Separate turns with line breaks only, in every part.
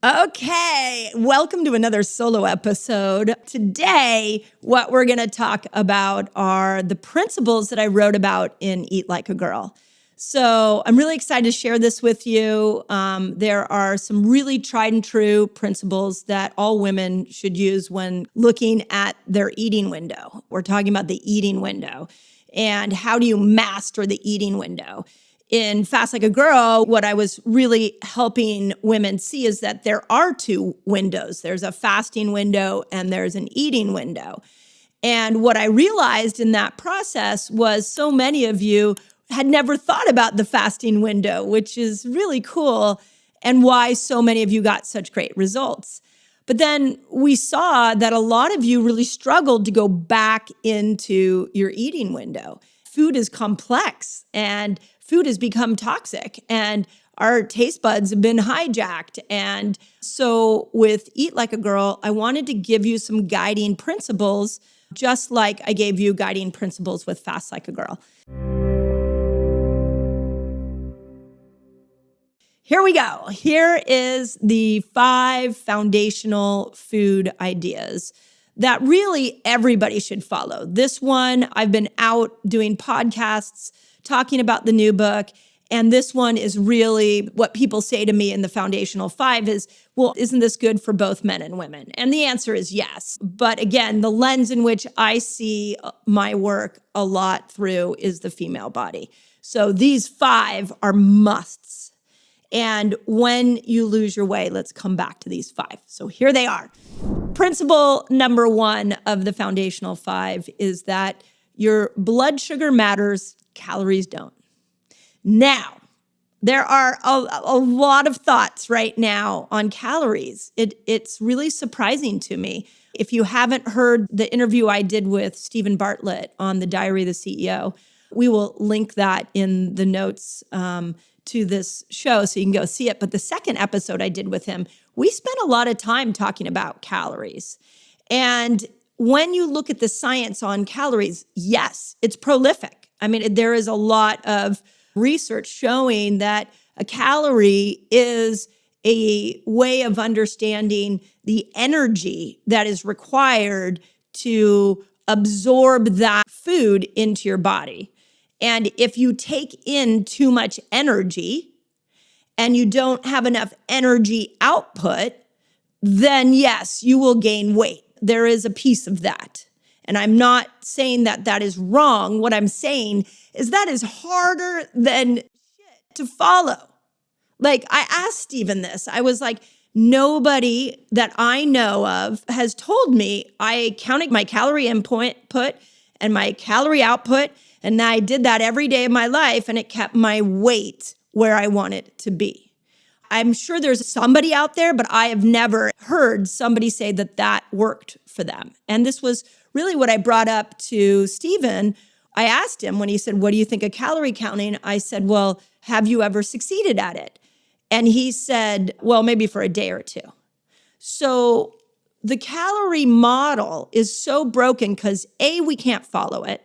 Okay, welcome to another solo episode. Today, what we're going to talk about are the principles that I wrote about in Eat Like a Girl. So I'm really excited to share this with you. There are some really tried and true principles that all women should use when looking at their eating window. We're talking about the eating window and how do you master the eating window. In Fast Like a Girl, what I was really helping women see is that there are two windows. There's a fasting window and there's an eating window. And what I realized in that process was so many of you had never thought about the fasting window, which is really cool, and why so many of you got such great results. But then we saw that a lot of you really struggled to go back into your eating window. Food is complex and food has become toxic and our taste buds have been hijacked. And so with Eat Like a Girl, I wanted to give you some guiding principles, just like I gave you guiding principles with Fast Like a Girl. Here we go. Here is the 5 foundational food ideas that really everybody should follow. This one, I've been out doing podcasts talking about the new book. And this one is really what people say to me in the foundational 5 is, well, isn't this good for both men and women? And the answer is yes. But again, the lens in which I see my work a lot through is the female body. So these 5 are musts. And when you lose your way, let's come back to these 5. So here they are. Principle number 1 of the foundational 5 is that your blood sugar matters, calories don't. Now, there are a lot of thoughts right now on calories. It's really surprising to me. If you haven't heard the interview I did with Stephen Bartlett on the Diary of the CEO, we will link that in the notes to this show so you can go see it. But the second episode I did with him, we spent a lot of time talking about calories. And when you look at the science on calories, yes, it's prolific. I mean, there is a lot of research showing that a calorie is a way of understanding the energy that is required to absorb that food into your body. And if you take in too much energy and you don't have enough energy output, then yes, you will gain weight. There is a piece of that. And I'm not saying that that is wrong. What I'm saying is that is harder than shit to follow. Like I asked Stephen this. I was like, nobody that I know of has told me I counted my calorie input and my calorie output. And I did that every day of my life and it kept my weight where I want it to be. I'm sure there's somebody out there, but I have never heard somebody say that that worked for them. And this was really what I brought up to Stephen. I asked him when he said, what do you think of calorie counting? I said, well, have you ever succeeded at it? And he said, well, maybe for a day or two. So the calorie model is so broken because A, we can't follow it.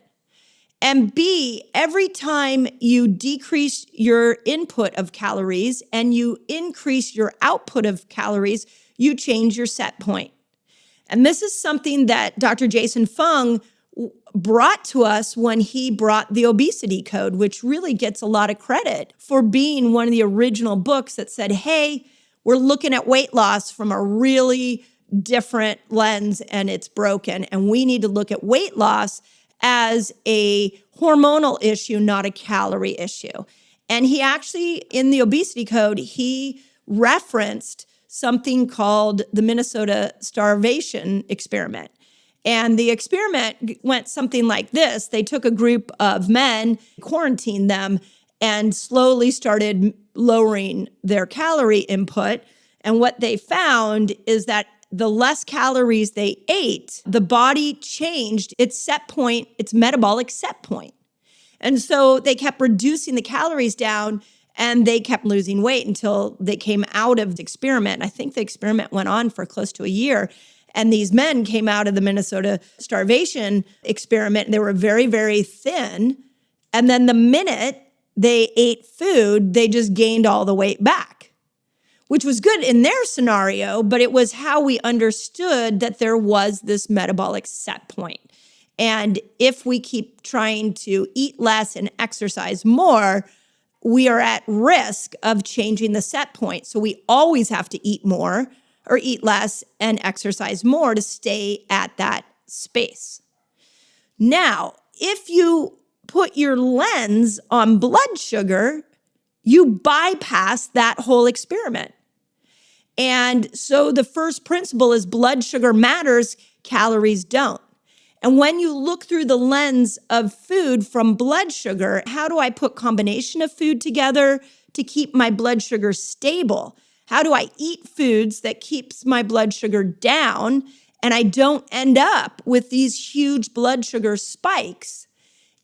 And B, every time you decrease your input of calories and you increase your output of calories, you change your set point. And this is something that Dr. Jason Fung brought to us when he brought the obesity code, which really gets a lot of credit for being one of the original books that said, hey, we're looking at weight loss from a really different lens and it's broken. And we need to look at weight loss as a hormonal issue, not a calorie issue. And he actually, in the obesity code, he referenced something called the Minnesota starvation experiment. And the experiment went something like this. They took a group of men, quarantined them, and slowly started lowering their calorie input. And what they found is that the less calories they ate, the body changed its set point, its metabolic set point. And so they kept reducing the calories down and they kept losing weight until they came out of the experiment. I think the experiment went on for close to a year. And these men came out of the Minnesota starvation experiment. And they were very, very thin. And then the minute they ate food, they just gained all the weight back. which was good in their scenario, but it was how we understood that there was this metabolic set point. And if we keep trying to eat less and exercise more, we are at risk of changing the set point. So we always have to eat more or eat less and exercise more to stay at that space. Now, if you put your lens on blood sugar, you bypass that whole experiment. And so the first principle is blood sugar matters, calories don't. And when you look through the lens of food from blood sugar, how do I put combination of food together to keep my blood sugar stable? How do I eat foods that keeps my blood sugar down and I don't end up with these huge blood sugar spikes?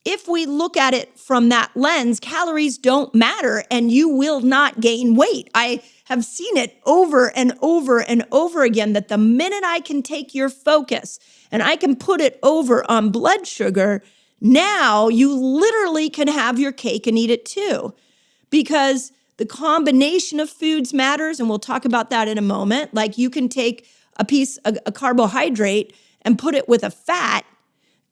If we look at it from that lens, calories don't matter and you will not gain weight. I have seen it over and over and over again that the minute I can take your focus and I can put it over on blood sugar, now you literally can have your cake and eat it too. Because the combination of foods matters, and we'll talk about that in a moment. Like you can take a carbohydrate and put it with a fat,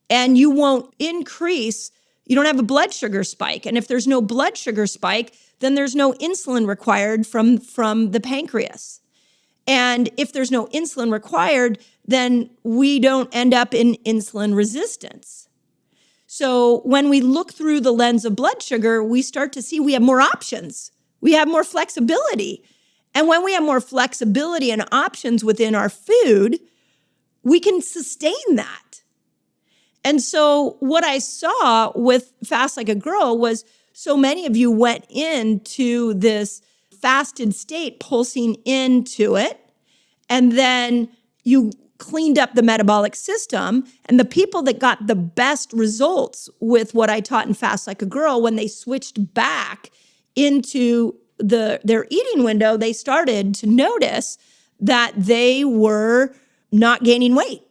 and you won't increase, you don't have a blood sugar spike. And if there's no blood sugar spike, then there's no insulin required from the pancreas. And if there's no insulin required, then we don't end up in insulin resistance. So when we look through the lens of blood sugar, we start to see we have more options. We have more flexibility. And when we have more flexibility and options within our food, we can sustain that. And so what I saw with Fast Like a Girl was so many of you went into this fasted state, pulsing into it, and then you cleaned up the metabolic system. And the people that got the best results with what I taught in Fast Like a Girl, when they switched back into their eating window, they started to notice that they were not gaining weight.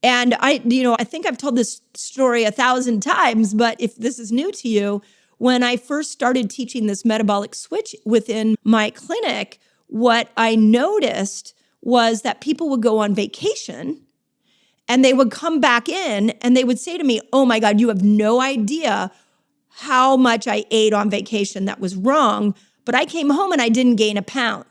And I think I've told this story 1,000 times, but if this is new to you, when I first started teaching this metabolic switch within my clinic, what I noticed was that people would go on vacation and they would come back in and they would say to me, "Oh my God, you have no idea how much I ate on vacation. That was wrong. But I came home and I didn't gain a pound."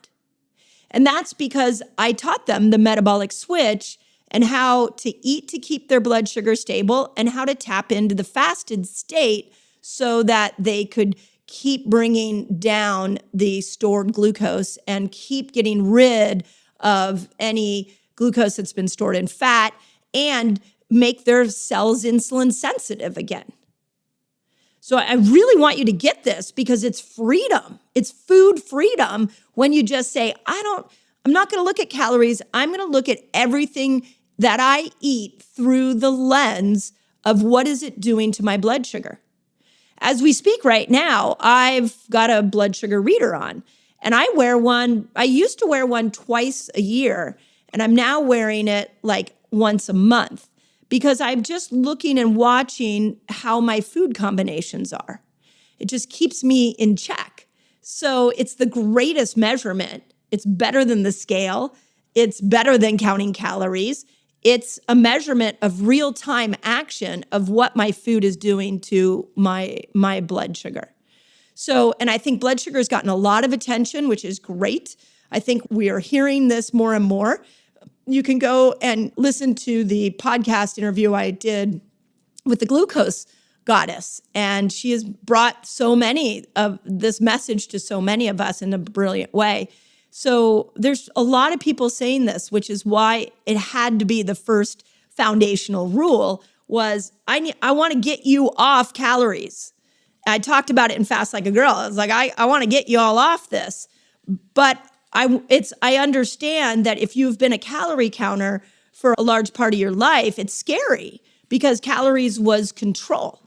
And that's because I taught them the metabolic switch and how to eat to keep their blood sugar stable and how to tap into the fasted state so that they could keep bringing down the stored glucose and keep getting rid of any glucose that's been stored in fat and make their cells insulin sensitive again. So I really want you to get this because it's freedom. It's food freedom when you just say, I'm not going to look at calories. I'm going to look at everything that I eat through the lens of what is it doing to my blood sugar. As we speak right now, I've got a blood sugar reader on, and I wear one. I used to wear one twice a year, and I'm now wearing it like once a month because I'm just looking and watching how my food combinations are. It just keeps me in check. So it's the greatest measurement. It's better than the scale. It's better than counting calories. It's a measurement of real-time action of what my food is doing to my blood sugar. So, and I think blood sugar has gotten a lot of attention, which is great. I think we are hearing this more and more. You can go and listen to the podcast interview I did with the glucose goddess, and she has brought so many of this message to so many of us in a brilliant way. So there's a lot of people saying this, which is why it had to be the first foundational rule was I want to get you off calories. I talked about it in Fast Like a Girl. I was like, I want to get you all off this. But I understand that if you've been a calorie counter for a large part of your life, it's scary because calories was control.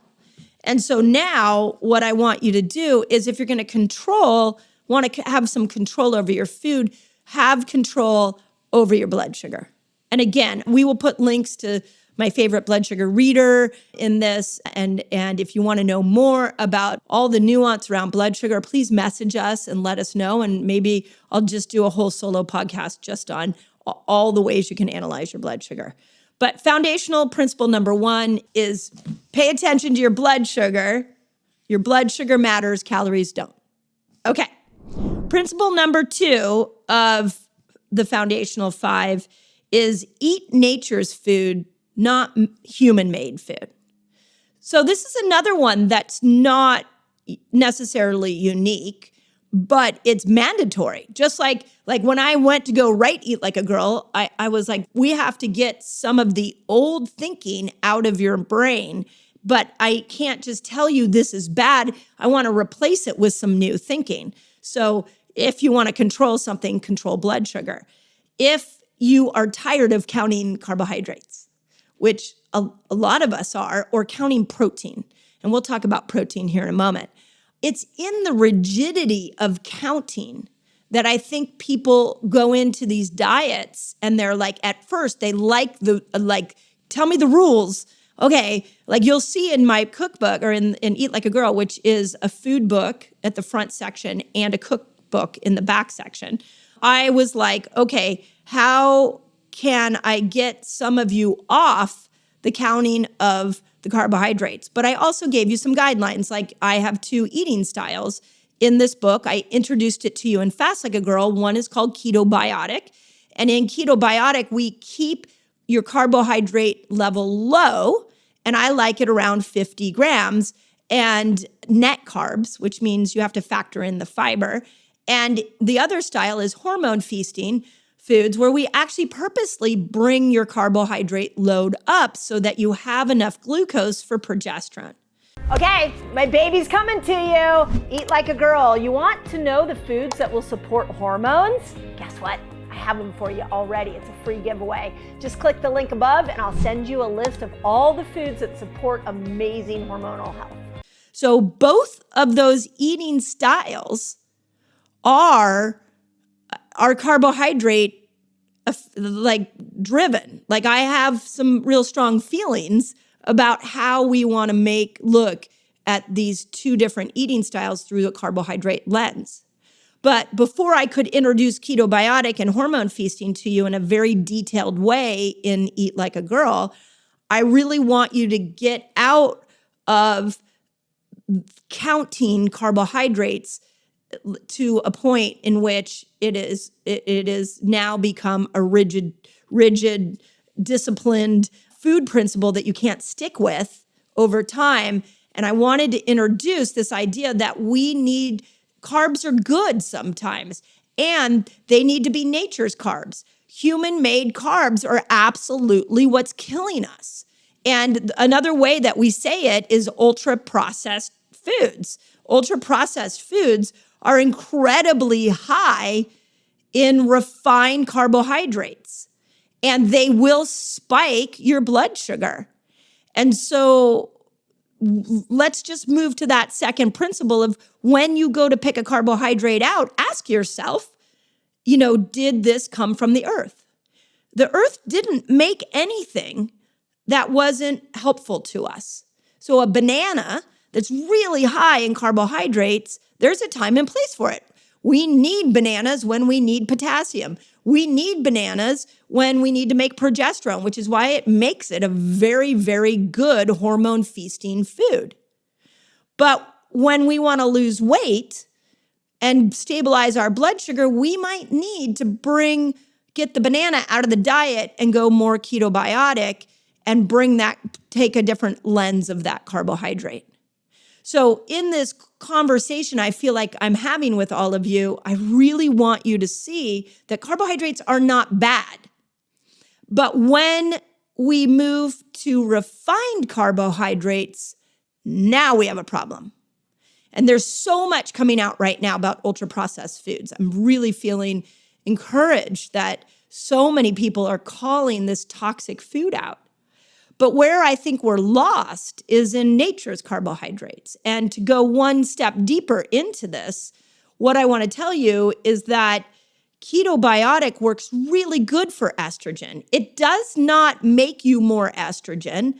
And so now what I want you to do is if you're going to want to have some control over your food, have control over your blood sugar. And again, we will put links to my favorite blood sugar reader in this. And if you want to know more about all the nuance around blood sugar, please message us and let us know. And maybe I'll just do a whole solo podcast just on all the ways you can analyze your blood sugar. But foundational principle number 1 is pay attention to your blood sugar. Your blood sugar matters, calories don't. Okay. Principle number 2 of the foundational 5 is eat nature's food, not human-made food. So this is another one that's not necessarily unique, but it's mandatory. Just like when I went to go Eat Like a Girl, I was like, we have to get some of the old thinking out of your brain, but I can't just tell you this is bad. I want to replace it with some new thinking. So if you want to control something, control blood sugar. If you are tired of counting carbohydrates, which a lot of us are, or counting protein, and we'll talk about protein here in a moment, it's in the rigidity of counting that I think people go into these diets and they're like, at first, they tell me the rules. Okay, you'll see in my cookbook or in Eat Like a Girl, which is a food book at the front section and a cookbook in the back section, I was like, okay, how can I get some of you off the counting of the carbohydrates? But I also gave you some guidelines. I have 2 eating styles in this book. I introduced it to you in Fast Like a Girl. One is called Ketobiotic. And in Ketobiotic, we keep your carbohydrate level low, and I like it around 50 grams, and net carbs, which means you have to factor in the fiber. And the other style is hormone feasting foods, where we actually purposely bring your carbohydrate load up so that you have enough glucose for progesterone.
Okay, my baby's coming to you. Eat Like a Girl. You want to know the foods that will support hormones? Guess what? I have them for you already. It's a free giveaway. Just click the link above and I'll send you a list of all the foods that support amazing hormonal health.
So both of those eating styles are carbohydrate driven. I have some real strong feelings about how we want to look at these 2 different eating styles through the carbohydrate lens. But before I could introduce ketobiotic and hormone feasting to you in a very detailed way in Eat Like a Girl, I really want you to get out of counting carbohydrates to a point in which it is now become a rigid, disciplined food principle that you can't stick with over time. And I wanted to introduce this idea that carbs are good sometimes, and they need to be nature's carbs. Human-made carbs are absolutely what's killing us. And another way that we say it is ultra-processed foods. Ultra-processed foods are incredibly high in refined carbohydrates, and they will spike your blood sugar. And so let's just move to that second principle of when you go to pick a carbohydrate out, ask yourself, did this come from the earth? The earth didn't make anything that wasn't helpful to us. So a banana that's really high in carbohydrates, there's a time and place for it. We need bananas when we need potassium. We need bananas when we need to make progesterone, which is why it makes it a very, very good hormone feasting food. But when we want to lose weight and stabilize our blood sugar, we might need to get the banana out of the diet and go more ketobiotic and take a different lens of that carbohydrate. So in this conversation I feel like I'm having with all of you, I really want you to see that carbohydrates are not bad. But when we move to refined carbohydrates, now we have a problem. And there's so much coming out right now about ultra-processed foods. I'm really feeling encouraged that so many people are calling this toxic food out. But where I think we're lost is in nature's carbohydrates. And to go one step deeper into this, what I want to tell you is that Ketobiotic works really good for estrogen. It does not make you more estrogen,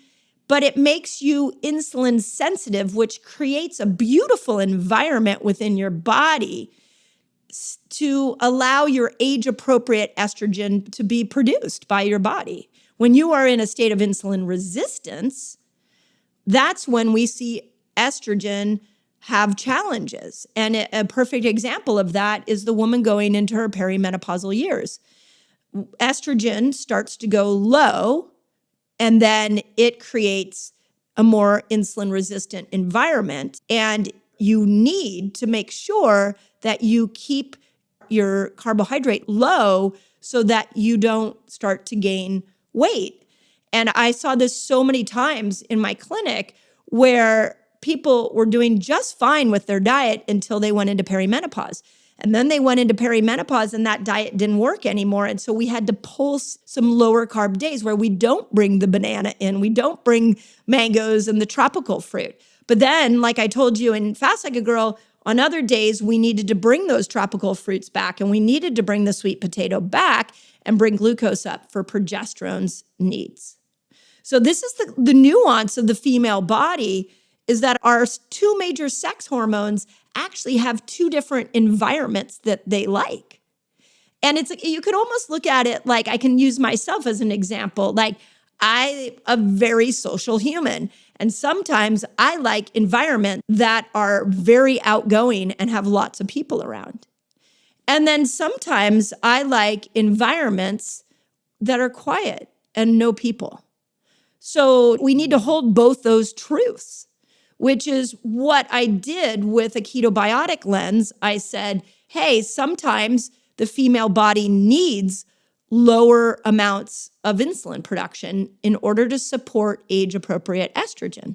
but it makes you insulin sensitive, which creates a beautiful environment within your body to allow your age-appropriate estrogen to be produced by your body. When you are in a state of insulin resistance, that's when we see estrogen have challenges. And a perfect example of that is the woman going into her perimenopausal years. Estrogen starts to go low, and then it creates a more insulin-resistant environment. And you need to make sure that you keep your carbohydrate low so that you don't start to gain weight. And I saw this so many times in my clinic where people were doing just fine with their diet until they went into perimenopause. And then they went into perimenopause and that diet didn't work anymore. And so we had to pull some lower carb days where we don't bring the banana in, we don't bring mangoes and the tropical fruit. But then, like I told you in Fast Like a Girl, on other days, we needed to bring those tropical fruits back and we needed to bring the sweet potato back and bring glucose up for progesterone's needs. So this is the nuance of the female body, is that our two major sex hormones actually have two different environments that they like. And it's you could almost look at it like, I can use myself as an example. Like, I'm a very social human. And sometimes I like environments that are very outgoing and have lots of people around. And then sometimes I like environments that are quiet and no people. So we need to hold both those truths, which is what I did with a ketobiotic lens. I said, hey, sometimes the female body needs lower amounts of insulin production in order to support age-appropriate estrogen.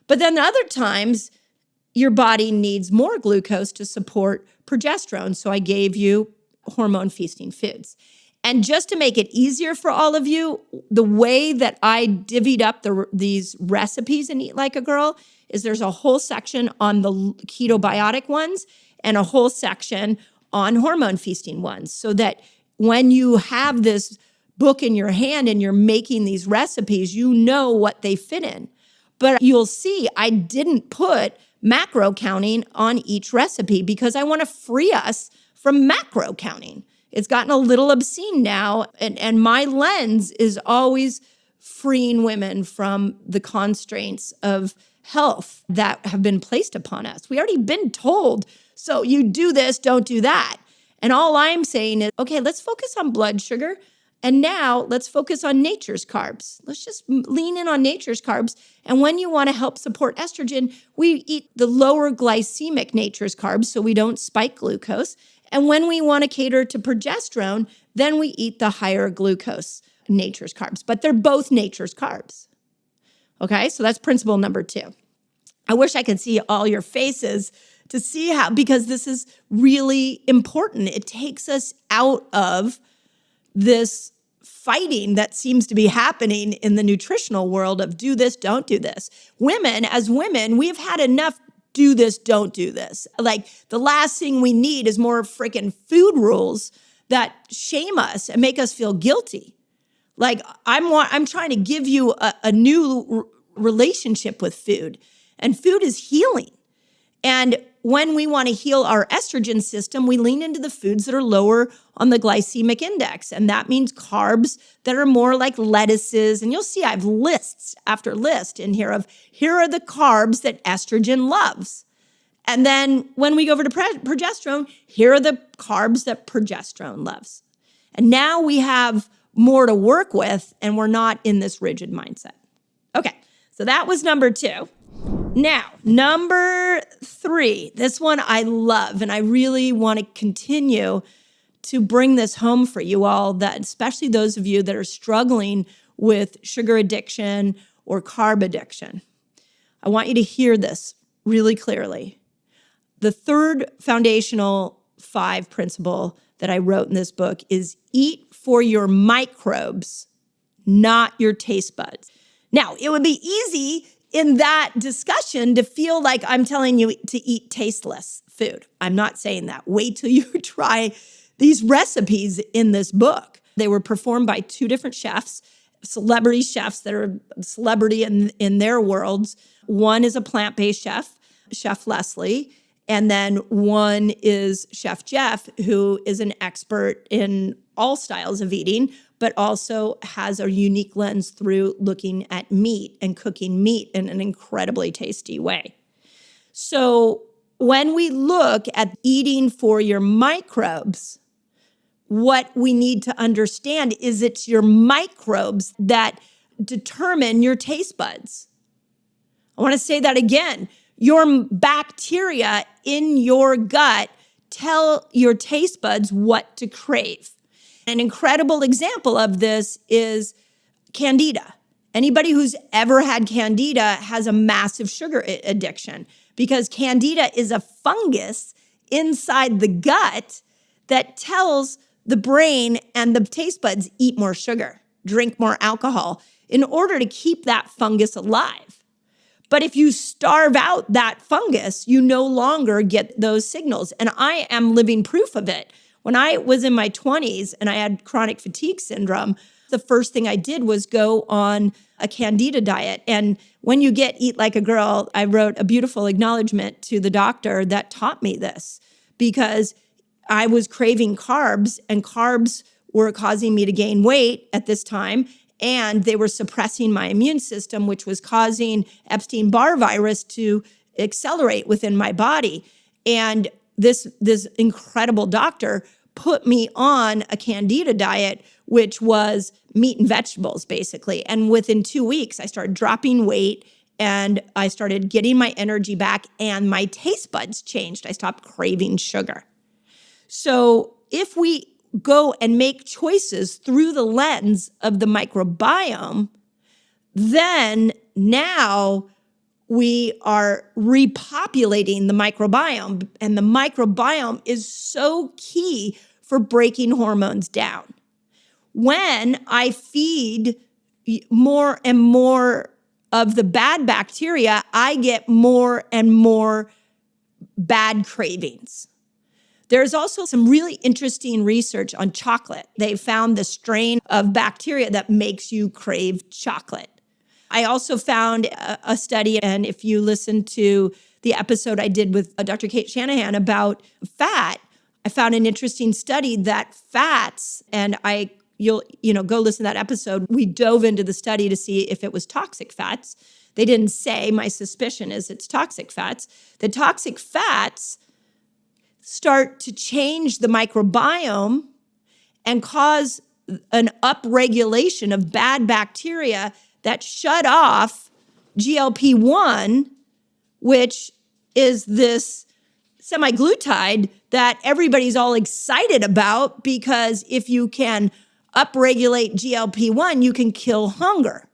But then other times, your body needs more glucose to support progesterone. So I gave you hormone-feasting foods. And just to make it easier for all of you, the way that I divvied up these recipes in Eat Like a Girl is there's a whole section on the ketobiotic ones and a whole section on hormone-feasting ones, so that when you have this book in your hand and you're making these recipes, you know what they fit in. But you'll see I didn't put macro counting on each recipe because I want to free us from macro counting. It's gotten a little obscene now, and my lens is always freeing women from the constraints of health that have been placed upon us. We already been told, so you do this, don't do that. And all I'm saying is, okay, let's focus on blood sugar. And now let's focus on nature's carbs. Let's just lean in on nature's carbs. And when you want to help support estrogen, we eat the lower glycemic nature's carbs so we don't spike glucose. And when we want to cater to progesterone, then we eat the higher glucose nature's carbs. But they're both nature's carbs. Okay, so that's principle number 2. I wish I could see all your faces to see how, because this is really important. It takes us out of this fighting that seems to be happening in the nutritional world of do this, don't do this. Women, as women, we've had enough do this, don't do this. Like, the last thing we need is more freaking food rules that shame us and make us feel guilty. Like, I'm trying to give you a new relationship with food, and food is healing. And when we want to heal our estrogen system, we lean into the foods that are lower on the glycemic index. And that means carbs that are more like lettuces. And you'll see I have lists after list in here of here are the carbs that estrogen loves. And then when we go over to progesterone, here are the carbs that progesterone loves. And now we have more to work with, and we're not in this rigid mindset. Okay, so that was number 2. Now, number 3, this one I love, and I really want to continue to bring this home for you all, that especially those of you that are struggling with sugar addiction or carb addiction. I want you to hear this really clearly. The third foundational 5 principle that I wrote in this book is eat for your microbes, not your taste buds. Now, it would be easy in that discussion to feel like I'm telling you to eat tasteless food. I'm not saying that. Wait till you try these recipes in this book. They were performed by two different chefs, celebrity chefs that are celebrity in their worlds. One is a plant-based chef, Chef Leslie, and then one is Chef Jeff, who is an expert in all styles of eating, but also has a unique lens through looking at meat and cooking meat in an incredibly tasty way. So when we look at eating for your microbes, what we need to understand is it's your microbes that determine your taste buds. I want to say that again. Your bacteria in your gut tell your taste buds what to crave. An incredible example of this is Candida. Anybody who's ever had Candida has a massive sugar addiction because Candida is a fungus inside the gut that tells the brain and the taste buds eat more sugar, drink more alcohol in order to keep that fungus alive. But if you starve out that fungus, you no longer get those signals. And I am living proof of it. When I was in my 20s and I had chronic fatigue syndrome, the first thing I did was go on a Candida diet. And when you Eat Like a Girl, I wrote a beautiful acknowledgement to the doctor that taught me this because I was craving carbs and carbs were causing me to gain weight at this time. And they were suppressing my immune system, which was causing Epstein-Barr virus to accelerate within my body. And this incredible doctor put me on a Candida diet, which was meat and vegetables, basically. And within 2 weeks, I started dropping weight and I started getting my energy back and my taste buds changed. I stopped craving sugar. So if we go and make choices through the lens of the microbiome, then now we are repopulating the microbiome. And the microbiome is so key for breaking hormones down. When I feed more and more of the bad bacteria, I get more and more bad cravings. There's also some really interesting research on chocolate. They found the strain of bacteria that makes you crave chocolate. I also found a study, and if you listen to the episode I did with Dr. Kate Shanahan about fat, I found an interesting study that fats, and you'll go listen to that episode. We dove into the study to see if it was toxic fats. They didn't say. My suspicion is it's toxic fats. The toxic fats start to change the microbiome and cause an upregulation of bad bacteria that shut off GLP-1, which is this semaglutide that everybody's all excited about because if you can upregulate GLP-1, you can kill hunger.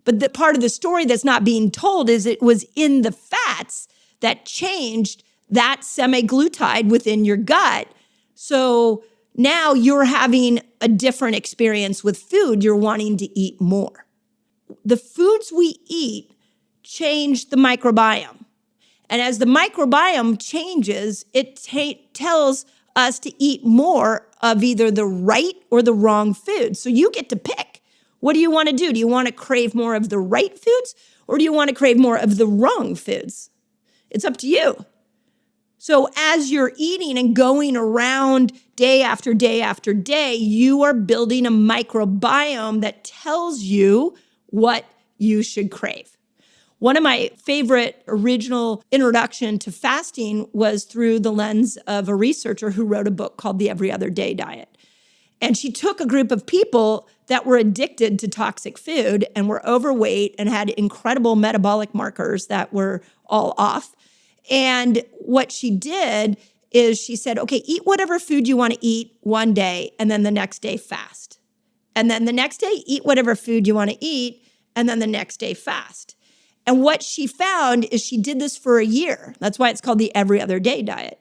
But the part of the story that's not being told is it was in the fats that changed that semaglutide within your gut. So now you're having a different experience with food. You're wanting to eat more. The foods we eat change the microbiome. And as the microbiome changes, it tells us to eat more of either the right or the wrong food. So you get to pick. What do you want to do? Do you want to crave more of the right foods or do you want to crave more of the wrong foods? It's up to you. So as you're eating and going around day after day after day, you are building a microbiome that tells you what you should crave. One of my favorite original introduction to fasting was through the lens of a researcher who wrote a book called The Every Other Day Diet. And she took a group of people that were addicted to toxic food and were overweight and had incredible metabolic markers that were all off. And what she did is she said, okay, eat whatever food you want to eat one day, and then the next day fast. And then the next day, eat whatever food you want to eat, and then the next day fast. And what she found is she did this for a year. That's why it's called the Every Other Day Diet.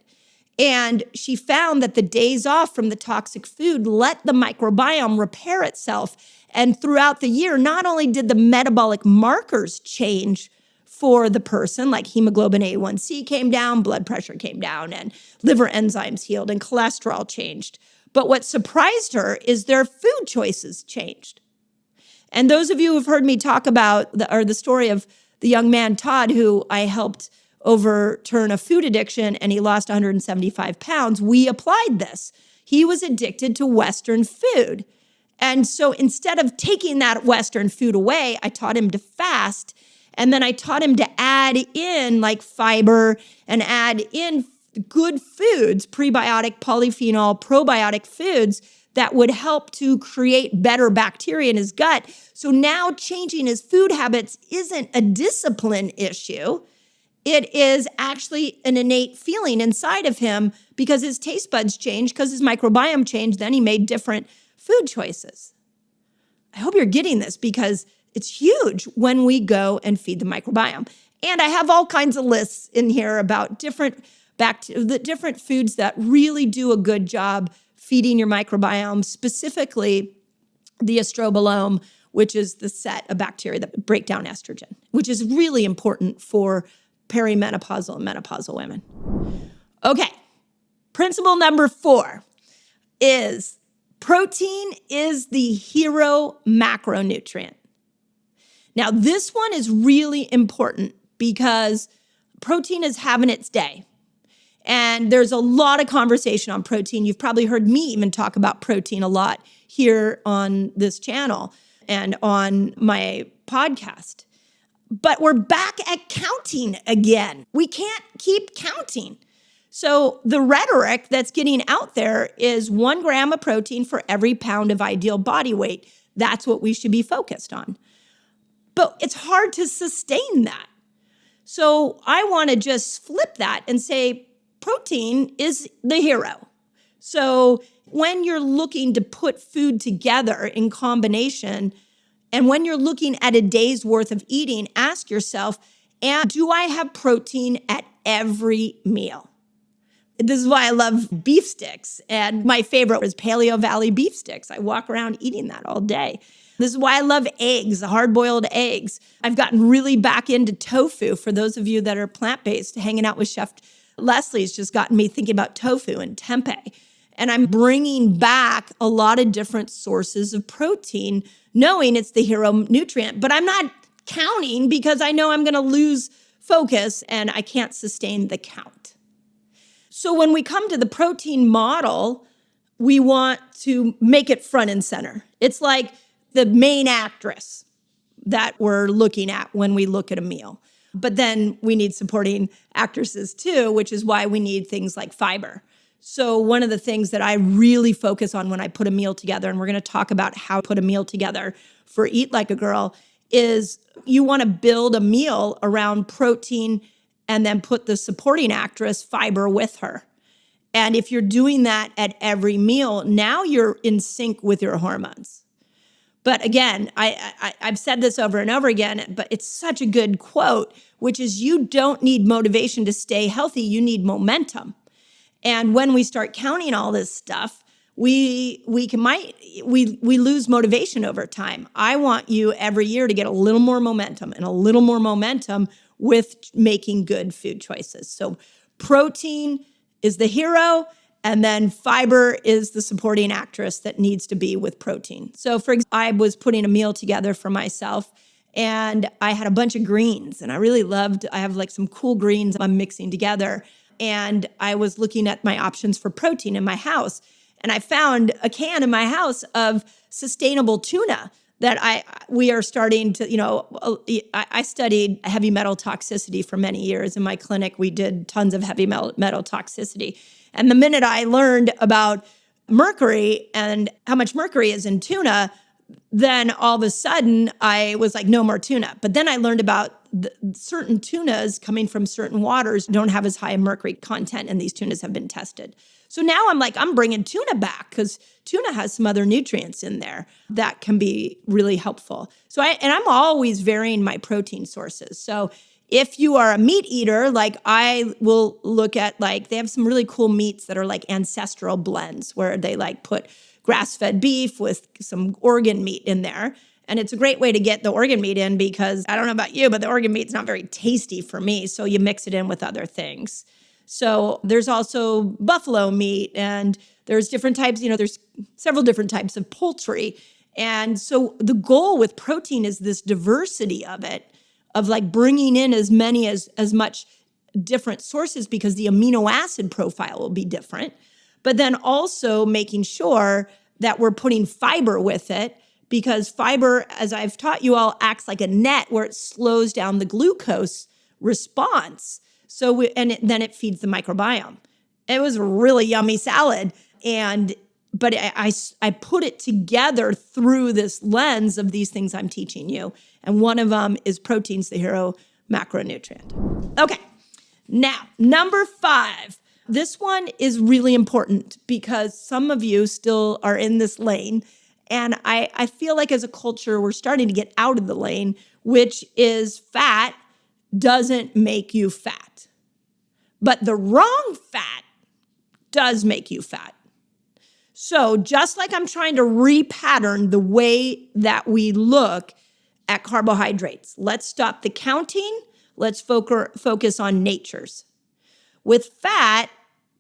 And she found that the days off from the toxic food let the microbiome repair itself. And throughout the year, not only did the metabolic markers change for the person, like hemoglobin A1C came down, blood pressure came down, and liver enzymes healed, and cholesterol changed. But what surprised her is their food choices changed. And those of you who've heard me talk about the story of the young man, Todd, who I helped overturn a food addiction and he lost 175 pounds, we applied this. He was addicted to Western food. And so instead of taking that Western food away, I taught him to fast. And then I taught him to add in like fiber and add in good foods, prebiotic, polyphenol, probiotic foods that would help to create better bacteria in his gut. So now changing his food habits isn't a discipline issue. It is actually an innate feeling inside of him because his taste buds changed, because his microbiome changed. Then he made different food choices. I hope you're getting this because it's huge when we go and feed the microbiome. And I have all kinds of lists in here about the different foods that really do a good job feeding your microbiome, specifically the estrobolome, which is the set of bacteria that break down estrogen, which is really important for perimenopausal and menopausal women. Okay, principle number 4 is protein is the hero macronutrient. Now, this one is really important because protein is having its day. And there's a lot of conversation on protein. You've probably heard me even talk about protein a lot here on this channel and on my podcast. But we're back at counting again. We can't keep counting. So the rhetoric that's getting out there is 1 gram of protein for every pound of ideal body weight. That's what we should be focused on. But it's hard to sustain that. So I want to just flip that and say, protein is the hero. So when you're looking to put food together in combination, and when you're looking at a day's worth of eating, ask yourself, do I have protein at every meal? This is why I love beef sticks. And my favorite is Paleo Valley beef sticks. I walk around eating that all day. This is why I love eggs, the hard-boiled eggs. I've gotten really back into tofu. For those of you that are plant-based, hanging out with Chef Leslie's just gotten me thinking about tofu and tempeh. And I'm bringing back a lot of different sources of protein, knowing it's the hero nutrient. But I'm not counting because I know I'm going to lose focus and I can't sustain the count. So when we come to the protein model, we want to make it front and center. It's like the main actress that we're looking at when we look at a meal. But then we need supporting actresses too, which is why we need things like fiber. So one of the things that I really focus on when I put a meal together, and we're going to talk about how to put a meal together for Eat Like a Girl, is you want to build a meal around protein and then put the supporting actress fiber with her. And if you're doing that at every meal, now you're in sync with your hormones. But again, I've said this over and over again, but it's such a good quote, which is you don't need motivation to stay healthy, you need momentum. And when we start counting all this stuff, we lose motivation over time. I want you every year to get a little more momentum and a little more momentum with making good food choices. So protein is the hero, and then fiber is the supporting actress that needs to be with protein. So for example, I was putting a meal together for myself and I had a bunch of greens and I have like some cool greens I'm mixing together. And I was looking at my options for protein in my house. And I found a can in my house of sustainable tuna that we are starting to, I studied heavy metal toxicity for many years. In my clinic, we did tons of heavy metal toxicity. And the minute I learned about mercury and how much mercury is in tuna, then all of a sudden I was like, no more tuna. But then I learned about certain tunas coming from certain waters don't have as high a mercury content, and these tunas have been tested. So now I'm bringing tuna back because tuna has some other nutrients in there that can be really helpful. So I'm always varying my protein sources. So if you are a meat eater, like I will look at they have some really cool meats that are like ancestral blends where they put grass-fed beef with some organ meat in there. And it's a great way to get the organ meat in because I don't know about you, but the organ meat's not very tasty for me. So you mix it in with other things. So there's also buffalo meat and there's different types, there's several different types of poultry. And so the goal with protein is this diversity of it, of like bringing in as much different sources because the amino acid profile will be different, but then also making sure that we're putting fiber with it because fiber, as I've taught you all, acts like a net where it slows down the glucose response. Then it feeds the microbiome. It was a really yummy salad. But I put it together through this lens of these things I'm teaching you. And one of them is protein's the hero macronutrient. Okay. Now, number 5. This one is really important because some of you still are in this lane. And I feel like as a culture, we're starting to get out of the lane, which is fat doesn't make you fat. But the wrong fat does make you fat. So just like I'm trying to repattern the way that we look at carbohydrates, let's stop the counting. Let's focus on natures. With fat,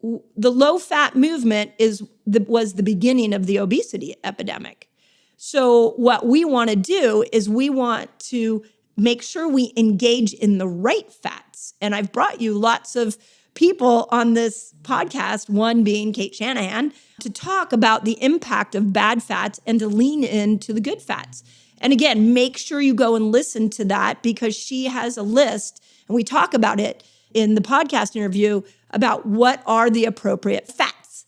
the low-fat movement was the beginning of the obesity epidemic. So what we want to do is we want to make sure we engage in the right fats. And I've brought you lots of people on this podcast, one being Kate Shanahan, to talk about the impact of bad fats and to lean into the good fats. And again, make sure you go and listen to that because she has a list, and we talk about it in the podcast interview about what are the appropriate fats.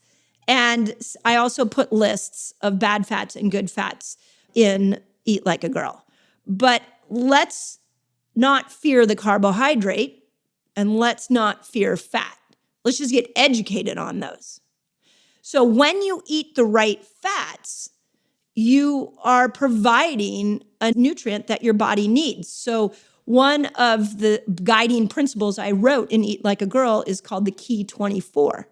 And I also put lists of bad fats and good fats in Eat Like a Girl. But let's not fear the carbohydrate and let's not fear fat. Let's just get educated on those. So when you eat the right fats, you are providing a nutrient that your body needs. So one of the guiding principles I wrote in Eat Like a Girl is called the Key 24.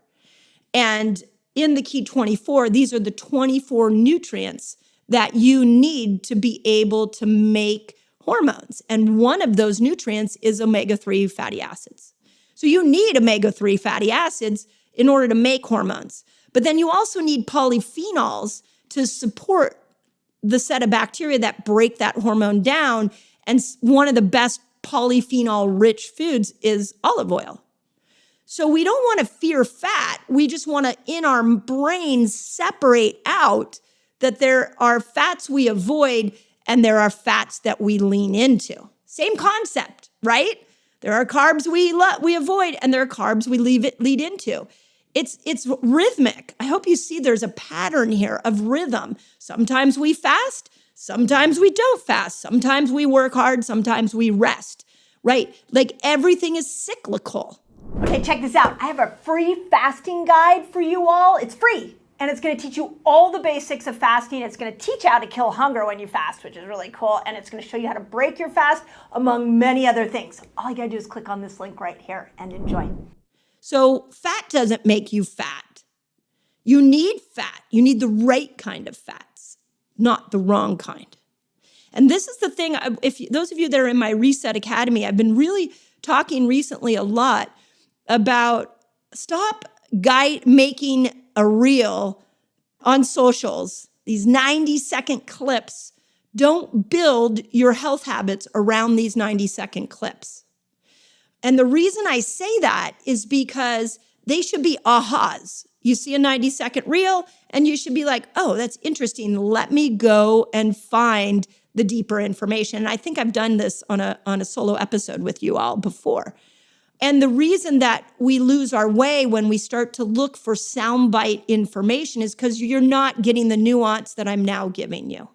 And in the Key 24, these are the 24 nutrients that you need to be able to make hormones. And one of those nutrients is omega-3 fatty acids. So you need omega-3 fatty acids in order to make hormones. But then you also need polyphenols to support the set of bacteria that break that hormone down. And one of the best polyphenol-rich foods is olive oil. So we don't want to fear fat. We just want to, in our brains, separate out that there are fats we avoid and there are fats that we lean into. Same concept, right? There are carbs we avoid and there are carbs we lead into. It's rhythmic. I hope you see there's a pattern here of rhythm. Sometimes we fast, sometimes we don't fast. Sometimes we work hard, sometimes we rest, right? Like everything is cyclical.
Okay, check this out. I have a free fasting guide for you all. It's free, and it's going to teach you all the basics of fasting. It's going to teach you how to kill hunger when you fast, which is really cool, and it's going to show you how to break your fast, among many other things. All you got to do is click on this link right here and enjoy.
So fat doesn't make you fat. You need fat. You need the right kind of fats, not the wrong kind. And this is the thing, if those of you that are in my Reset Academy, I've been really talking recently a lot about stop making a reel on socials, these 90-second clips. Don't build your health habits around these 90-second clips. And the reason I say that is because they should be ahas. You see a 90-second reel and you should be like, oh, that's interesting. Let me go and find the deeper information. And I think I've done this on a solo episode with you all before. And the reason that we lose our way when we start to look for soundbite information is because you're not getting the nuance that I'm now giving you.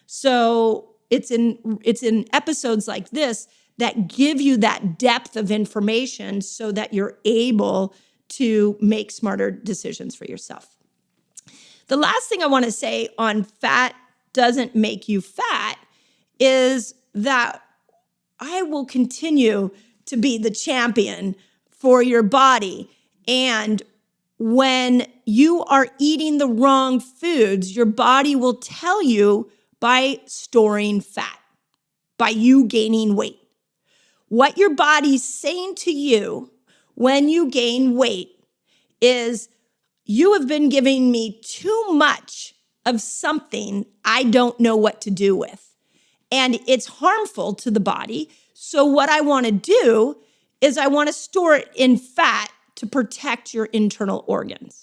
So it's in episodes like this that give you that depth of information so that you're able to make smarter decisions for yourself. The last thing I want to say on fat doesn't make you fat is that I will continue to be the champion for your body. And when you are eating the wrong foods, your body will tell you by storing fat, by you gaining weight. What your body's saying to you when you gain weight is, you have been giving me too much of something I don't know what to do with. And it's harmful to the body. So what I want to do is I want to store it in fat to protect your internal organs.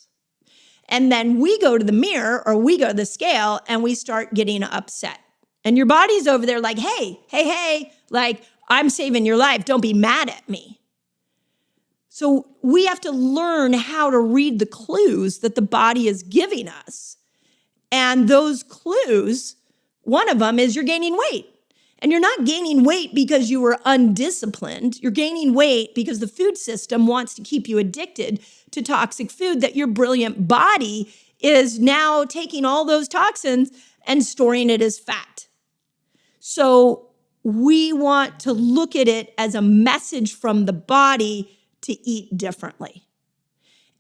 And then we go to the mirror or we go to the scale and we start getting upset. And your body's over there like, hey, like, I'm saving your life. Don't be mad at me. So we have to learn how to read the clues that the body is giving us. And those clues, one of them is you're gaining weight. And you're not gaining weight because you were undisciplined. You're gaining weight because the food system wants to keep you addicted to toxic food, that your brilliant body is now taking all those toxins and storing it as fat. So we want to look at it as a message from the body to eat differently,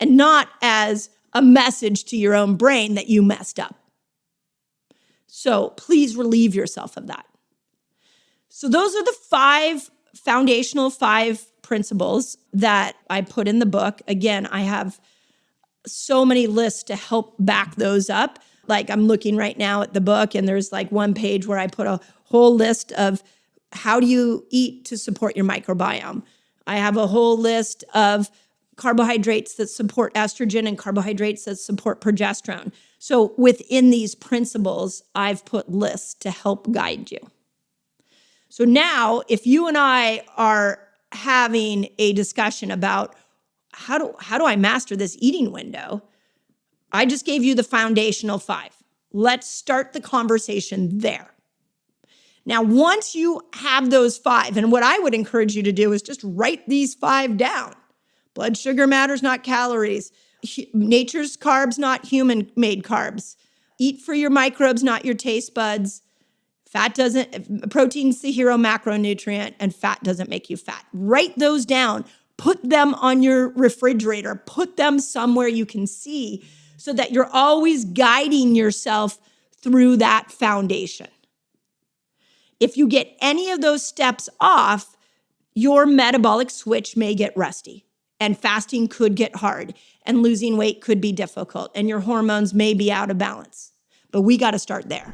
and not as a message to your own brain that you messed up. So please relieve yourself of that. So those are the foundational 5 principles that I put in the book. Again, I have so many lists to help back those up. Like, I'm looking right now at the book, and there's like one page where I put a whole list of how do you eat to support your microbiome. I have a whole list of carbohydrates that support estrogen and carbohydrates that support progesterone. So within these principles, I've put lists to help guide you. So now, if you and I are having a discussion about how do I master this eating window, I just gave you the foundational 5. Let's start the conversation there. Now, once you have those 5, and what I would encourage you to do is just write these 5 down. Blood sugar matters, not calories. Nature's carbs, not human-made carbs. Eat for your microbes, not your taste buds. Protein's the hero macronutrient, and fat doesn't make you fat. Write those down. Put them on your refrigerator. Put them somewhere you can see so that you're always guiding yourself through that foundation. If you get any of those steps off, your metabolic switch may get rusty, and fasting could get hard, and losing weight could be difficult, and your hormones may be out of balance. But we got to start there.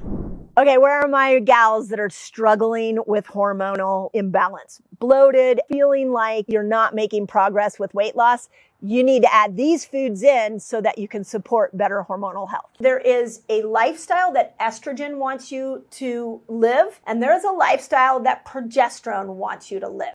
Okay, where are my gals that are struggling with hormonal imbalance? Bloated, feeling like you're not making progress with weight loss? You need to add these foods in so that you can support better hormonal health. There is a lifestyle that estrogen wants you to live, and there's a lifestyle that progesterone wants you to live.